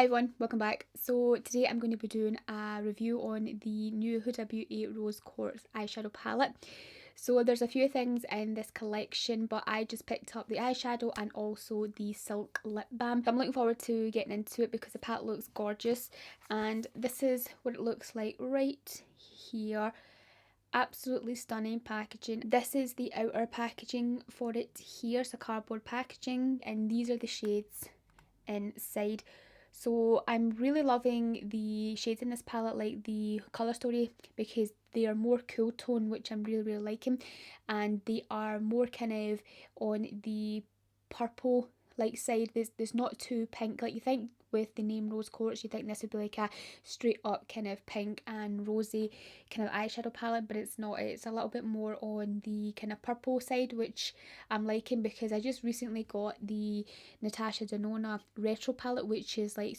Hi everyone, welcome back. So today I'm going to be doing a review on the new Huda Beauty Rose Quartz eyeshadow palette. So there's a few things in this collection, but I just picked up the eyeshadow and also the Silk Lip Balm. I'm looking forward to getting into it because the palette looks gorgeous, and this is what it looks like right here. Absolutely stunning packaging. This is the outer packaging for it here, so cardboard packaging, and these are the shades inside. So I'm really loving the shades in this palette, like the colour story, because they are more cool tone, which I'm really liking, and they are more kind of on the purple like side. There's not too pink like you think with the name Rose Quartz. You think this would be like a straight up kind of pink and rosy kind of eyeshadow palette, but it's not. It's a little bit more on the kind of purple side, which I'm liking because I just recently got the Natasha Denona retro palette, which is like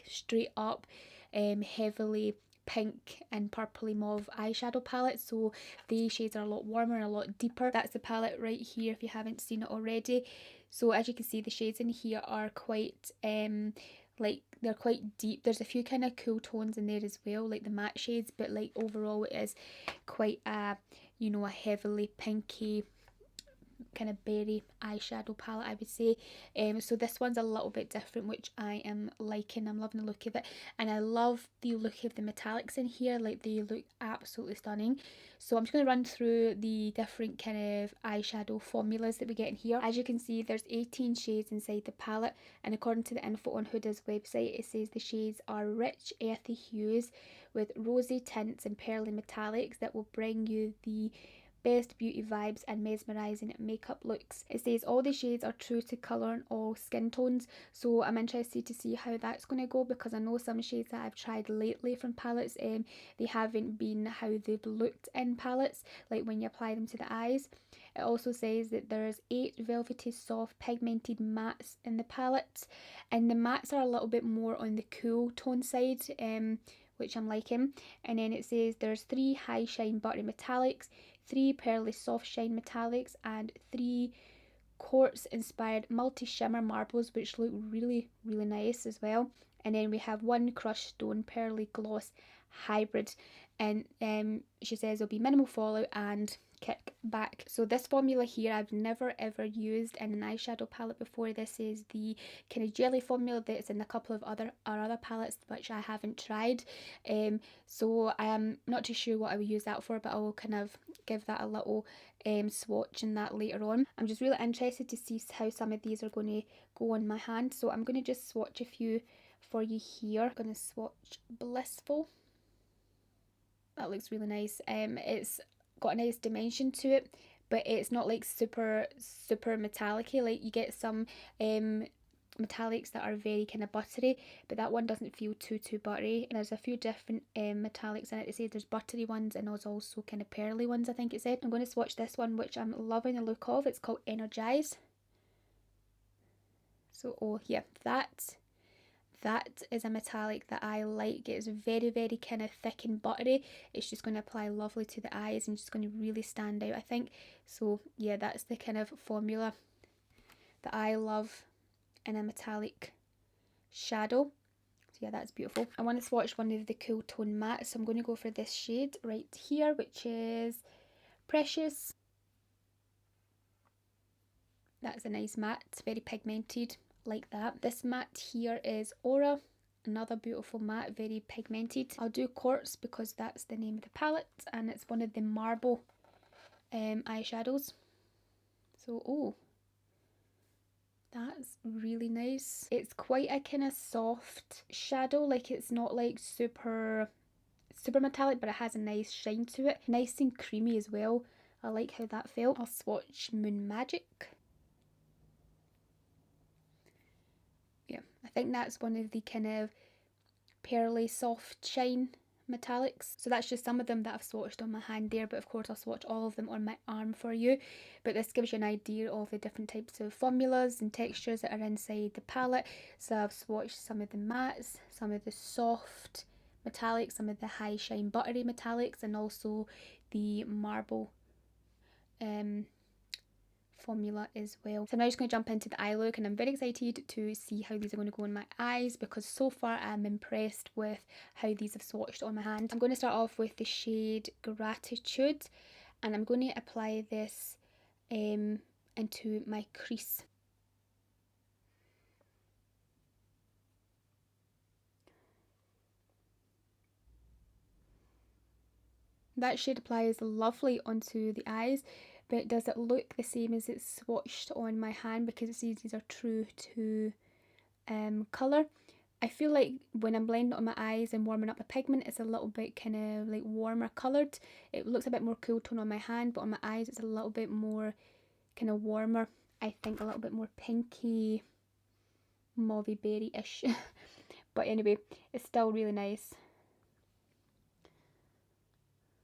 straight up heavily pink and purpley mauve eyeshadow palette, so the shades are a lot warmer and a lot deeper. That's the palette right here if you haven't seen it already. So as you can see, the shades in here are quite like they're quite deep. There's a few kind of cool tones in there as well, like the matte shades, but like overall it is quite a, you know, a heavily pinky kind of berry eyeshadow palette, I would say. So this one's a little bit different, which I am liking. I'm loving the look of it, and I love the look of the metallics in here. Like, they look absolutely stunning. So I'm just going to run through the different kind of eyeshadow formulas that we get in here. As you can see, there's 18 shades inside the palette, and according to the info on Huda's website, it says the shades are rich earthy hues with rosy tints and pearly metallics that will bring you the best beauty vibes and mesmerising makeup looks. It says all the shades are true to colour and all skin tones, so I'm interested to see how that's going to go, because I know some shades that I've tried lately from palettes, they haven't been how they've looked in palettes, like when you apply them to the eyes. It also says that there's 8 velvety soft pigmented mattes in the palette, and the mattes are a little bit more on the cool tone side, which I'm liking. And then it says there's 3 high shine buttery metallics, 3 pearly soft shine metallics, and 3 quartz inspired multi shimmer marbles, which look really nice as well. And then we have 1 crushed stone pearly gloss hybrid, and she says there'll be minimal fallout and kick back. So this formula here I've never ever used in an eyeshadow palette before. This is the kind of jelly formula that's in a couple of other palettes which I haven't tried. So I am not too sure what I would use that for, but I will kind of give that a little swatch in that later on. I'm just really interested to see how some of these are going to go on my hand, so I'm going to just swatch a few for you here. I'm going to swatch Blissful. That looks really nice. It's got a nice dimension to it, but it's not like super metallic-y. Like, you get some metallics that are very kind of buttery, but that one doesn't feel too buttery. And there's a few different metallics in it. It says there's buttery ones and there's also kind of pearly ones, I think it said. I'm going to swatch this one, which I'm loving the look of. It's called Energize. So, oh yeah, that is a metallic that I like. It's very kind of thick and buttery. It's just going to apply lovely to the eyes and just going to really stand out, I think. So yeah, that's the kind of formula that I love in a metallic shadow. So yeah, that's beautiful. I want to swatch one of the cool tone mattes, so I'm going to go for this shade right here, which is Precious. That's a nice matte. It's very pigmented, like that. This matte here is Aura. Another beautiful matte, very pigmented. I'll do Quartz because that's the name of the palette, and it's one of the marble eyeshadows. So, oh, that's really nice. It's quite a kind of soft shadow, like it's not like super metallic, but it has a nice shine to it. Nice and creamy as well. I like how that felt. I'll swatch Moon Magic. Yeah, I think that's one of the kind of pearly soft shine metallics. So that's just some of them that I've swatched on my hand there, but of course I'll swatch all of them on my arm for you. But this gives you an idea of the different types of formulas and textures that are inside the palette. So I've swatched some of the mattes, some of the soft metallics, some of the high shine buttery metallics, and also the marble formula as well. So I'm now just going to jump into the eye look, and I'm very excited to see how these are going to go in my eyes, because so far I'm impressed with how these have swatched on my hand. I'm going to start off with the shade Gratitude, and I'm going to apply this into my crease. That shade applies lovely onto the eyes, but does it look the same as it's swatched on my hand, because it says these are true to colour? I feel like when I'm blending it on my eyes and warming up the pigment, it's a little bit kind of like warmer coloured. It looks a bit more cool tone on my hand, but on my eyes it's a little bit more kind of warmer. I think a little bit more pinky, mauvey berry-ish. But anyway, it's still really nice.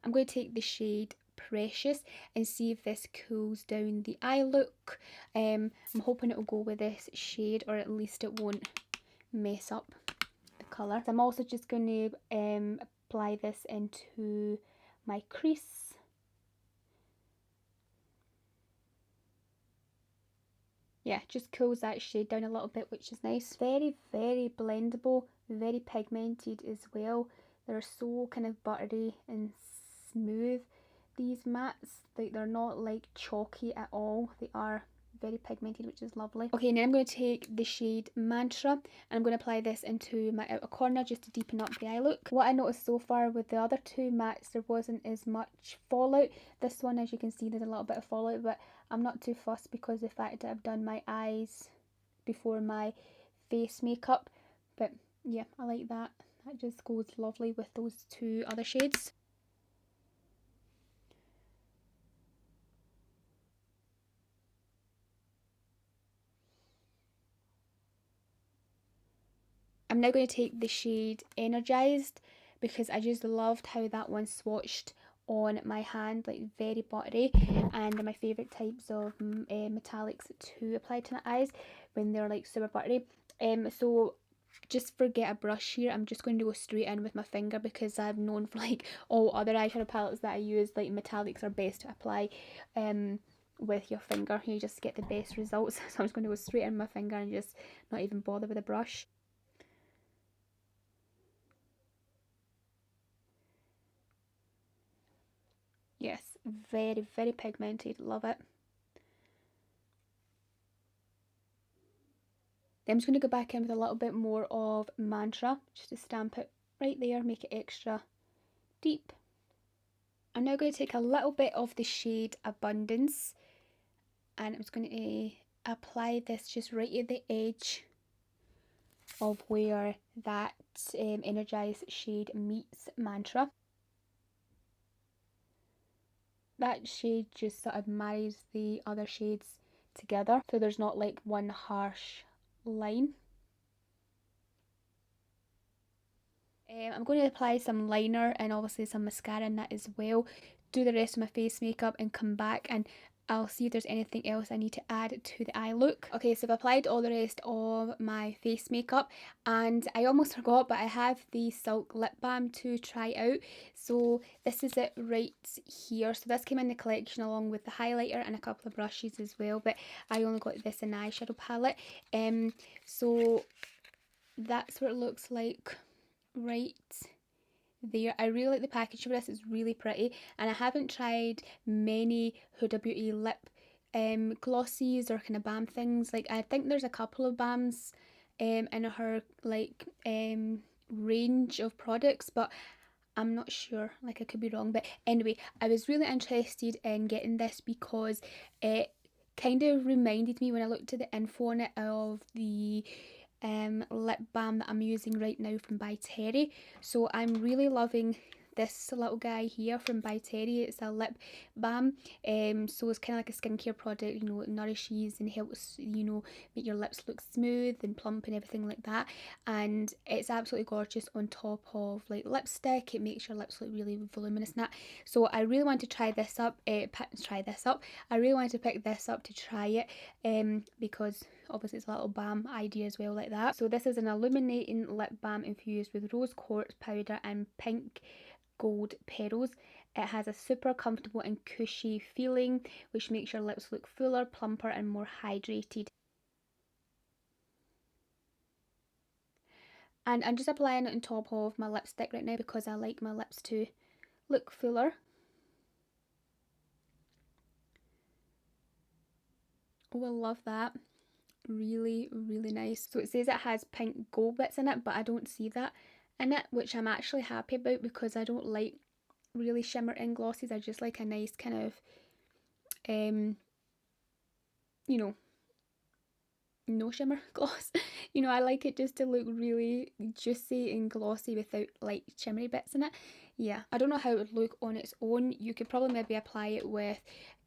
I'm going to take the shade Precious and see if this cools down the eye look. I'm hoping it will go with this shade, or at least it won't mess up the colour. I'm also just going to apply this into my crease. Yeah, just cools that shade down a little bit, which is nice. Very, very blendable, very pigmented as well. They're so kind of buttery and smooth, these mattes. They're not like chalky at all. They are very pigmented, which is lovely. Okay, now I'm going to take the shade Mantra, and I'm going to apply this into my outer corner just to deepen up the eye look. What I noticed so far with the other two mattes, there wasn't as much fallout. This one, as you can see, there's a little bit of fallout, but I'm not too fussed because the fact that I've done my eyes before my face makeup. But yeah, I like that. That just goes lovely with those two other shades. I'm now going to take the shade Energized, because I just loved how that one swatched on my hand, like very buttery, and they're my favourite types of metallics to apply to my eyes when they're like super buttery. So just forget a brush here. I'm just going to go straight in with my finger, because I've known for like all other eyeshadow palettes that I use, like metallics are best to apply with your finger. You just get the best results. So I'm just going to go straight in with my finger and just not even bother with a brush. Yes, very, very pigmented. Love it. Then I'm just going to go back in with a little bit more of Mantra, just to stamp it right there, make it extra deep. I'm now going to take a little bit of the shade Abundance, and I'm just going to apply this just right at the edge of where that Energized shade meets Mantra. That shade just sort of marries the other shades together, so there's not like one harsh line. I'm going to apply some liner and obviously some mascara in that as well. Do the rest of my face makeup and come back, and I'll see if there's anything else I need to add to the eye look. Okay, so I've applied all the rest of my face makeup, and I almost forgot, but I have the Silk Lip Balm to try out. So this is it right here. So this came in the collection along with the highlighter and a couple of brushes as well, but I only got this in the eyeshadow palette. So that's what it looks like right there. I really like the package for this. It's really pretty, and I haven't tried many Huda Beauty lip glossies or kind of balm things. Like I think there's a couple of balms in her like range of products, but I'm not sure, like I could be wrong. But anyway, I was really interested in getting this because it kind of reminded me, when I looked at the info on it, of the lip balm that I'm using right now from By Terry. So I'm really loving this little guy here from By Terry. It's a lip balm, so it's kind of like a skincare product. You know, it nourishes and helps, you know, make your lips look smooth and plump and everything like that. And it's absolutely gorgeous on top of like lipstick. It makes your lips look really voluminous and that. So I really want to try this up. I really wanted to pick this up to try it, because obviously it's a little balm idea as well, like that. So this is an illuminating lip balm infused with rose quartz powder and pink gold petals. It has a super comfortable and cushy feeling, which makes your lips look fuller, plumper and more hydrated. And I'm just applying it on top of my lipstick right now because I like my lips to look fuller. Oh, I love that. Really, really nice. So it says it has pink gold bits in it, but I don't see that in it, which I'm actually happy about because I don't like really shimmering glosses. I just like a nice kind of, you know, no shimmer gloss. You know, I like it just to look really juicy and glossy without like shimmery bits in it. Yeah, I don't know how it would look on its own. You could probably maybe apply it with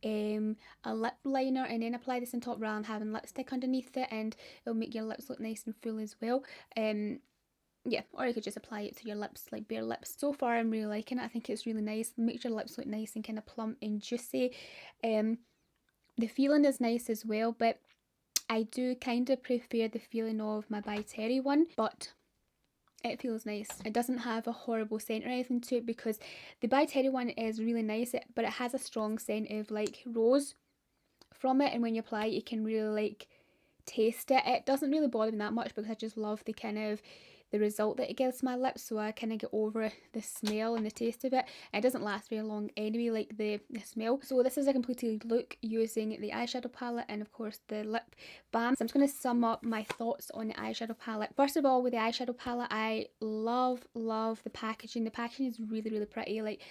a lip liner and then apply this on top rather than having lipstick underneath it, and it'll make your lips look nice and full as well. Yeah, or you could just apply it to your lips, like bare lips. So far I'm really liking it. I think it's really nice. It makes your lips look nice and kind of plump and juicy. The feeling is nice as well, but I do kind of prefer the feeling of my By Terry one, but it feels nice. It doesn't have a horrible scent or anything to it because the By Terry one is really nice, but it has a strong scent of like rose from it, and when you apply it you can really like taste it. It doesn't really bother me that much because I just love the kind of the result that it gives my lips, so I kind of get over the smell and the taste of it. It doesn't last very long anyway, like the smell. So this is a completed look using the eyeshadow palette and of course the lip balm. So I'm just going to sum up my thoughts on the eyeshadow palette. First of all, with the eyeshadow palette, I love the packaging. The packaging is really, really pretty. Like,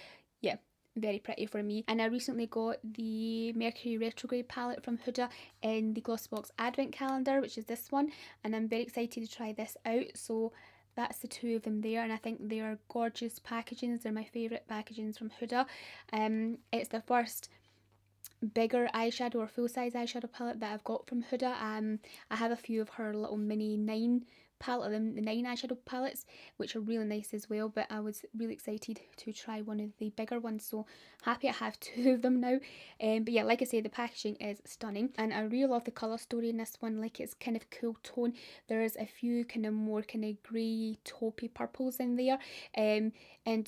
yeah, very pretty for me. And I recently got the Mercury Retrograde palette from Huda in the Glossbox Advent Calendar, which is this one, and I'm very excited to try this out. So that's the two of them there, and I think they are gorgeous packagings. They're my favourite packagings from Huda. It's the first bigger eyeshadow or full-size eyeshadow palette that I've got from Huda. I have a few of her little mini 9 palette, the 9 eyeshadow palettes, which are really nice as well, but I was really excited to try one of the bigger ones, so happy I have 2 of them now. But yeah, like I say, the packaging is stunning, and I really love the colour story in this one. Like, it's kind of cool tone. There's a few kind of more kind of grey taupey purples in there, and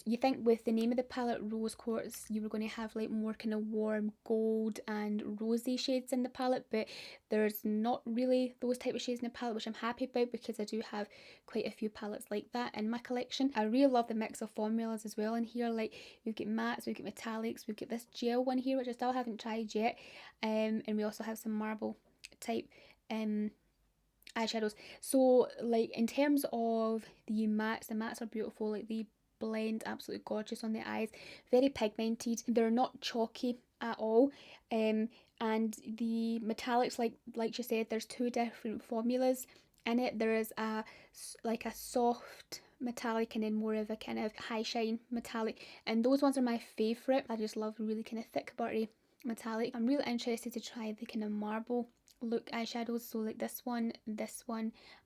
you think with the name of the palette, Rose Quartz, you were going to have like more kind of warm gold and rosy shades in the palette, but there's not really those type of shades in the palette, which I'm happy about because I do have quite a few palettes like that in my collection. I really love the mix of formulas as well in here. Like, we've got mattes, we've got metallics, we've got this gel one here which I still haven't tried yet, and we also have some marble type eyeshadows. So like in terms of the mattes are beautiful. Like, they blend absolutely gorgeous on the eyes, very pigmented, they're not chalky at all. And the metallics, like you said, there's 2 different formulas in it. There is a soft metallic and then more of a kind of high shine metallic, and those ones are my favourite. I just love really kind of thick buttery metallic. I'm really interested to try the kind of marble look eyeshadows. So like this one,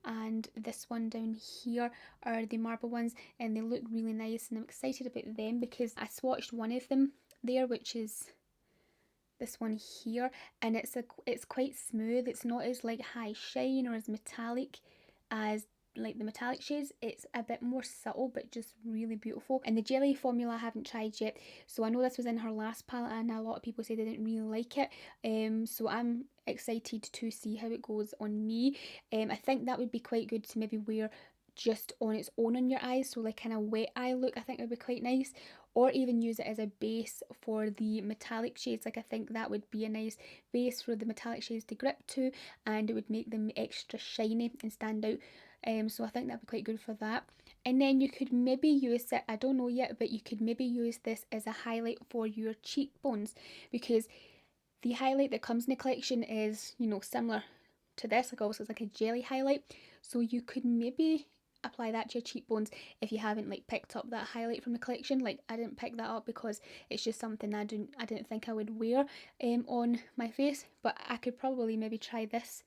and this one down here are the marble ones, and they look really nice, and I'm excited about them because I swatched one of them there, which is this one here, and it's quite smooth. It's not as like high shine or as metallic as like the metallic shades. It's a bit more subtle but just really beautiful. And the jelly formula I haven't tried yet, so I know this was in her last palette and a lot of people say they didn't really like it, so I'm excited to see how it goes on me. I think that would be quite good to maybe wear just on its own on your eyes, so like kind of wet eye look. I think would be quite nice, or even use it as a base for the metallic shades. Like, I think that would be a nice base for the metallic shades to grip to, and it would make them extra shiny and stand out. So I think that'd be quite good for that. And then you could maybe use it, I don't know yet, but you could maybe use this as a highlight for your cheekbones, because the highlight that comes in the collection is, you know, similar to this. Like, obviously it's like a jelly highlight, so you could maybe apply that to your cheekbones if you haven't like picked up that highlight from the collection. Like, I didn't pick that up because it's just something I didn't think I would wear on my face, but I could probably maybe try this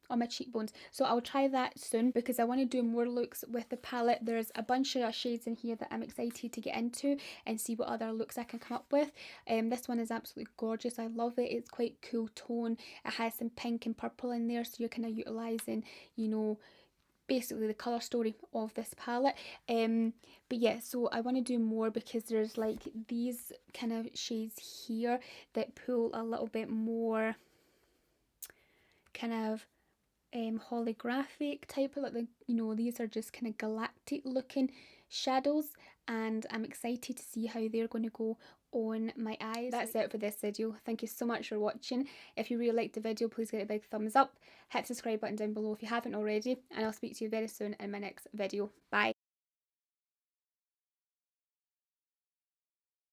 on my cheekbones. So I'll try that soon because I want to do more looks with the palette. There's a bunch of shades in here that I'm excited to get into and see what other looks I can come up with. This one is absolutely gorgeous. I love it. It's quite cool tone. It has some pink and purple in there, so you're kind of utilising, you know, basically the colour story of this palette. But yeah, so I want to do more because there's like these kind of shades here that pull a little bit more kind of holographic type of, like the, you know, these are just kind of galactic looking shadows, and I'm excited to see how they're going to go on my eyes. That's it for this video. Thank you so much for watching. If you really liked the video, please give it a big thumbs up, hit the subscribe button down below if you haven't already, and I'll speak to you very soon in my next video. Bye.